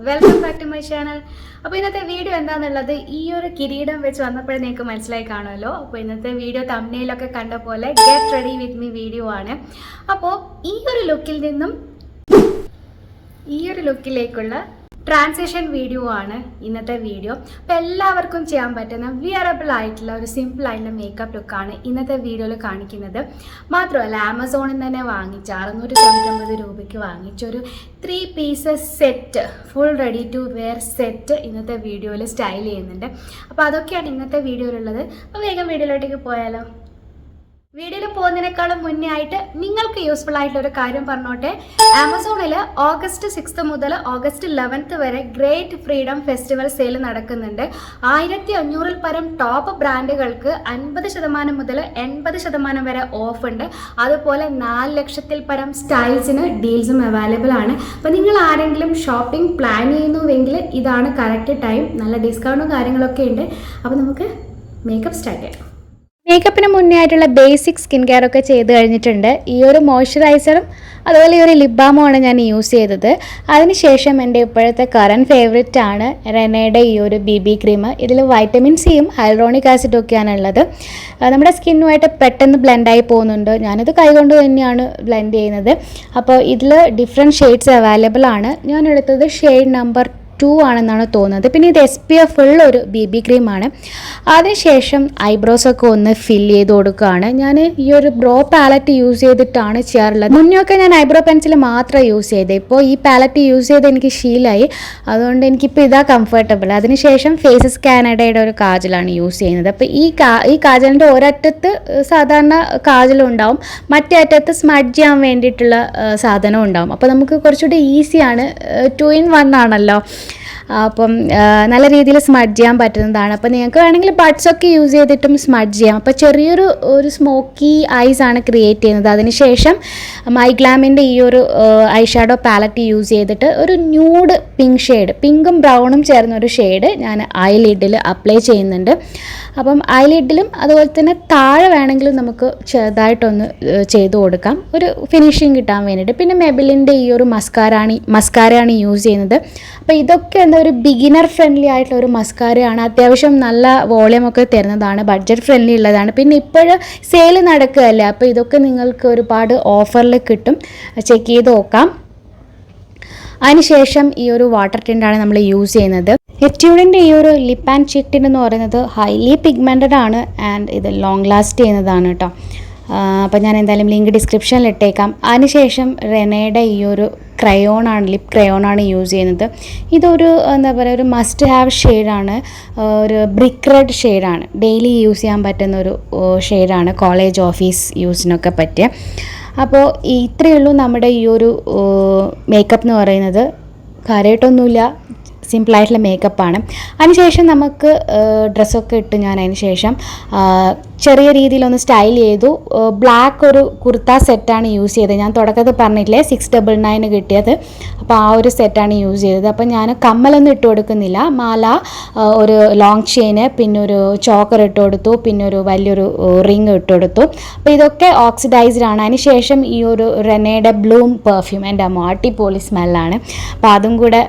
Welcome back to my channel. അപ്പോൾ ഇന്നത്തെ video എന്താണെന്നുള്ളത് ഈ ഒരു കിരീടം വെച്ച് വന്നപ്പോഴേ നിങ്ങൾക്ക് മനസ്സിലായി കാണുമല്ലോ. അപ്പോൾ ഇന്നത്തെ വീഡിയോ തംബ്നെയിലൊക്കെ കണ്ട പോലെ get ready with me video ആണ്. അപ്പോൾ ഈ ഒരു ലുക്കിലേക്കുള്ള ട്രാൻസിഷൻ വീഡിയോ ആണ് ഇന്നത്തെ വീഡിയോ. അപ്പോൾ എല്ലാവർക്കും ചെയ്യാൻ പറ്റുന്ന വിയറബിൾ ആയിട്ടുള്ള ഒരു സിമ്പിൾ ആയിട്ടുള്ള മേക്കപ്പ് ലുക്കാണ് ഇന്നത്തെ വീഡിയോയിൽ കാണിക്കുന്നത്. മാത്രമല്ല ആമസോണിൽ നിന്ന് തന്നെ വാങ്ങിച്ച 699 രൂപയ്ക്ക് വാങ്ങിച്ചൊരു 3 pieces set, full ready to wear set ഇന്നത്തെ വീഡിയോയിൽ സ്റ്റൈൽ ചെയ്യുന്നുണ്ട്. അപ്പോൾ അതൊക്കെയാണ് ഇന്നത്തെ വീഡിയോയിലുള്ളത്. അപ്പോൾ വേഗം വീഡിയോയിലോട്ടേക്ക് പോയാലോ. വീഡിയോയിൽ പോകുന്നതിനേക്കാളും മുന്നേ ആയിട്ട് നിങ്ങൾക്ക് യൂസ്ഫുൾ ആയിട്ടുള്ള ഒരു കാര്യം പറഞ്ഞോട്ടെ. ആമസോണിൽ August 6 മുതൽ August 11 വരെ ഗ്രേറ്റ് ഫ്രീഡം ഫെസ്റ്റിവൽ സെയിൽ നടക്കുന്നുണ്ട്. 1500-ൽ പരം ടോപ്പ് ബ്രാൻഡുകൾക്ക് 50% മുതൽ 80% വരെ ഓഫ് ഉണ്ട്. അതുപോലെ 4 ലക്ഷത്തിൽ പരം സ്റ്റൈൽസിന് ഡീൽസും അവൈലബിൾ ആണ്. അപ്പോൾ നിങ്ങൾ ആരെങ്കിലും ഷോപ്പിംഗ് പ്ലാൻ ചെയ്യുന്നുവെങ്കിൽ ഇതാണ് കറക്റ്റ് ടൈം. നല്ല ഡിസ്കൗണ്ടും കാര്യങ്ങളൊക്കെ ഉണ്ട്. അപ്പോൾ നമുക്ക് മേക്കപ്പ് സ്റ്റാർട്ട് ചെയ്യാം. മേക്കപ്പിന് മുന്നേ ആയിട്ടുള്ള ബേസിക് സ്കിൻ കെയർ ഒക്കെ ചെയ്ത് കഴിഞ്ഞിട്ടുണ്ട്. ഈ ഒരു മോയ്സ്ചറൈസറും അതുപോലെ ഈ ഒരു ലിപ് ബാമുമാണ് ഞാൻ യൂസ് ചെയ്തത്. അതിനുശേഷം എൻ്റെ ഇപ്പോഴത്തെ കറൻറ്റ് ഫേവറേറ്റ് ആണ് റെനയുടെ ഈ ഒരു BB ക്രീം. ഇതിൽ വൈറ്റമിൻ സിയും ഹൈലൂറോണിക് ആസിഡും ഒക്കെയാണ് ഉള്ളത്. നമ്മുടെ സ്കിന്നുമായിട്ട് പെട്ടെന്ന് ബ്ലെൻഡായി പോകുന്നുണ്ട്. ഞാനിത് കൈകൊണ്ട് തന്നെയാണ് ബ്ലെൻഡ് ചെയ്യുന്നത്. അപ്പോൾ ഇതിൽ ഡിഫറെൻറ്റ് ഷെയ്ഡ്സ് അവൈലബിൾ ആണ്. ഞാൻ എടുത്തത് ഷെയ്ഡ് നമ്പർ 2 ആണെന്നാണ് തോന്നുന്നത്. പിന്നെ ഇത് SPF ഉള്ള ഒരു BB ക്രീമാണ്. അതിനുശേഷം ഐബ്രോസൊക്കെ ഒന്ന് ഫില്ല് ചെയ്ത് കൊടുക്കുകയാണ്. ഞാൻ ഈ ഒരു ബ്രോ പാലറ്റ് യൂസ് ചെയ്തിട്ടാണ് ചെയ്യാറുള്ളത്. മുന്നേയൊക്കെ ഞാൻ ഐബ്രോ പെൻസിൽ മാത്രമേ യൂസ് ചെയ്തത്. ഇപ്പോൾ ഈ പാലറ്റ് യൂസ് ചെയ്ത് എനിക്ക് ശീലമായി. അതുകൊണ്ട് എനിക്കിപ്പോൾ ഇതാ കംഫർട്ടബിൾ. അതിനുശേഷം ഫേസസ് കാനഡയുടെ ഒരു കാജലാണ് യൂസ് ചെയ്യുന്നത്. അപ്പോൾ ഈ കാജലിൻ്റെ ഒരറ്റത്ത് സാധാരണ കാജലും ഉണ്ടാവും, മറ്റേ അറ്റത്ത് സ്മഡ്ജ് ചെയ്യാൻ വേണ്ടിയിട്ടുള്ള സാധനവും ഉണ്ടാവും. അപ്പോൾ നമുക്ക് കുറച്ചുകൂടി ഈസിയാണ്. 2 in 1 ആണല്ലോ. അപ്പം നല്ല രീതിയിൽ സ്മഡ്ജ് ചെയ്യാൻ പറ്റുന്നതാണ്. അപ്പോൾ നിങ്ങൾക്ക് വേണമെങ്കിൽ ബഡ്സൊക്കെ യൂസ് ചെയ്തിട്ടും സ്മഡ്ജ് ചെയ്യാം. അപ്പോൾ ചെറിയൊരു സ്മോക്കി ഐസ് ആണ് ക്രിയേറ്റ് ചെയ്യുന്നത്. അതിനുശേഷം മൈഗ്ലാമിൻ്റെ ഈ ഒരു ഐ ഷാഡോ പാലറ്റ് യൂസ് ചെയ്തിട്ട് ഒരു ന്യൂഡ് പിങ്ക് ഷെയ്ഡ്, പിങ്കും ബ്രൗണും ചേർന്നൊരു ഷെയ്ഡ് ഞാൻ ഐലിഡിൽ അപ്ലൈ ചെയ്യുന്നുണ്ട്. അപ്പം ഐലിഡിലും അതുപോലെ തന്നെ താഴെ വേണമെങ്കിലും നമുക്ക് ചെറുതായിട്ടൊന്ന് ചെയ്ത് കൊടുക്കാം, ഒരു ഫിനിഷിങ് കിട്ടാൻ വേണ്ടിയിട്ട്. പിന്നെ മെബിലിൻ്റെ ഈ ഒരു മസ്കാരയാണ് യൂസ് ചെയ്യുന്നത്. അപ്പോൾ ഇതൊക്കെ ഒരു ബിഗിനർ ഫ്രണ്ട്ലി ആയിട്ടുള്ള ഒരു മസ്കാരയാണ്. അത്യാവശ്യം നല്ല വോളിയം ഒക്കെ തരുന്നതാണ്, ബഡ്ജറ്റ് ഫ്രണ്ട്ലി ഉള്ളതാണ്. പിന്നെ ഇപ്പോൾ സെയിൽ നടക്കുകയല്ലേ, അപ്പോൾ ഇതൊക്കെ നിങ്ങൾക്ക് ഒരുപാട് ഓഫറിൽ കിട്ടും. ചെക്ക് ചെയ്ത് നോക്കാം. അതിനുശേഷം ഈ ഒരു വാട്ടർ ടിൻ്റാണ് നമ്മൾ യൂസ് ചെയ്യുന്നത്. എറ്റ്യൂഡിൻ്റെ ഈ ഒരു ലിപ്പ് ആൻഡ് ചീക്ക് ടിൻ്റ് എന്ന് പറയുന്നത് ഹൈലി പിഗ്മെൻറ്റഡ് ആണ് ആൻഡ് ഇത് ലോങ് ലാസ്റ്റ് ചെയ്യുന്നതാണ് കേട്ടോ. അപ്പോൾ ഞാൻ എന്തായാലും ലിങ്ക് ഡിസ്ക്രിപ്ഷനിൽ ഇട്ടേക്കാം. അതിനുശേഷം റെനയുടെ ഈ ഒരു ലിപ്പ് ക്രയോണാണ് യൂസ് ചെയ്യുന്നത്. ഇതൊരു എന്താ പറയുക, ഒരു മസ്റ്റ് ഹാവ് ഷെയ്ഡാണ്. ഒരു ബ്രിക്ക് റെഡ് ഷെയ്ഡാണ്. ഡെയിലി യൂസ് ചെയ്യാൻ പറ്റുന്ന ഒരു ഷെയ്ഡാണ്, കോളേജ് ഓഫീസ് യൂസിനൊക്കെ പറ്റിയ. അപ്പോൾ ഇത്രയേ ഉള്ളൂ നമ്മുടെ ഈ ഒരു മേക്കപ്പ് എന്ന് പറയുന്നത്. കാര്യമായിട്ടൊന്നുമില്ല, സിമ്പിളായിട്ടുള്ള മേക്കപ്പാണ്. അതിനുശേഷം നമുക്ക് ഡ്രസ്സൊക്കെ ഇട്ട് ഞാൻ അതിന് ശേഷം ചെറിയ രീതിയിലൊന്ന് സ്റ്റൈൽ ചെയ്തു. ബ്ലാക്ക് ഒരു കുർത്ത സെറ്റാണ് യൂസ് ചെയ്തത്. ഞാൻ തുടക്കത്തിൽ പറഞ്ഞിട്ടില്ലേ 699 കിട്ടിയത്. അപ്പോൾ ആ ഒരു സെറ്റാണ് യൂസ് ചെയ്തത്. അപ്പോൾ ഞാൻ കമ്മലൊന്നും ഇട്ട് കൊടുക്കുന്നില്ല. മാല, ഒരു ലോങ് ചെയിന്, പിന്നെ ഒരു ചോക്കർ ഇട്ട് കൊടുത്തു, പിന്നെ ഒരു വലിയൊരു റിങ് ഇട്ട് കൊടുത്തു. അപ്പോൾ ഇതൊക്കെ ഓക്സിഡൈസ്ഡ് ആണ്. അതിന് ശേഷം ഈ ഒരു റെനയുടെ ബ്ലൂം പെർഫ്യൂം, എൻ്റെ അമ്മ അടിപൊളി സ്മെല്ലാണ്. അപ്പോൾ അതും കൂടെ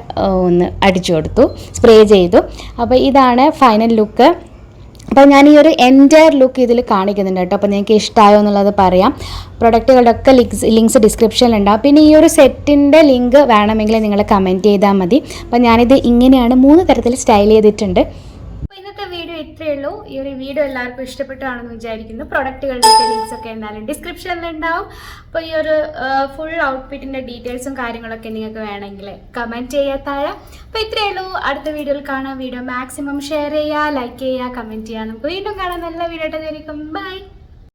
ഒന്ന് അടിച്ചു കൊടുത്തു, സ്പ്രേ ചെയ്തു. അപ്പോൾ ഇതാണ് ഫൈനൽ ലുക്ക്. അപ്പോൾ ഞാൻ ഈ ഒരു എൻറ്റയർ ലുക്ക് ഇതിൽ കാണിക്കുന്നുണ്ട് കേട്ടോ. അപ്പോൾ നിങ്ങൾക്ക് ഇഷ്ടമായോ എന്നുള്ളത് പറയാം. പ്രൊഡക്റ്റുകളുടെ ഒക്കെ ലിങ്ക്സ് ഡിസ്ക്രിപ്ഷനിലുണ്ടാവും. പിന്നെ ഈ ഒരു സെറ്റിൻ്റെ ലിങ്ക് വേണമെങ്കിൽ നിങ്ങൾ കമൻറ്റ് ചെയ്താൽ മതി. അപ്പോൾ ഞാനിത് ഇങ്ങനെയാണ് 3 തരത്തിൽ സ്റ്റൈൽ ചെയ്തിട്ടുണ്ട്. ഇന്നത്തെ വീഡിയോ ഇത്രയേ ഉള്ളൂ. ഈ ഒരു വീഡിയോ എല്ലാവർക്കും ഇഷ്ടപ്പെട്ടാണെന്ന് വിചാരിക്കുന്നു. പ്രൊഡക്റ്റുകളുടെ ലിങ്ക്സ് ഒക്കെ എന്തായാലും ഡിസ്ക്രിപ്ഷനിൽ ഉണ്ടാവും. അപ്പോൾ ഈ ഒരു ഫുൾ ഔട്ട്ഫിറ്റിൻ്റെ ഡീറ്റെയിൽസും കാര്യങ്ങളൊക്കെ നിങ്ങൾക്ക് വേണമെങ്കിൽ കമൻറ്റ് ചെയ്യാൻ താഴെ. അപ്പോൾ ഇത്രയേ ഉള്ളൂ. അടുത്ത വീഡിയോയിൽ കാണാം. വീഡിയോ മാക്സിമം ഷെയർ ചെയ്യുക, ലൈക്ക് ചെയ്യുക, കമൻറ്റ് ചെയ്യുക. നമുക്ക് വീണ്ടും കാണാം. നല്ല വീഡിയോ ആയിട്ട്. ബൈ.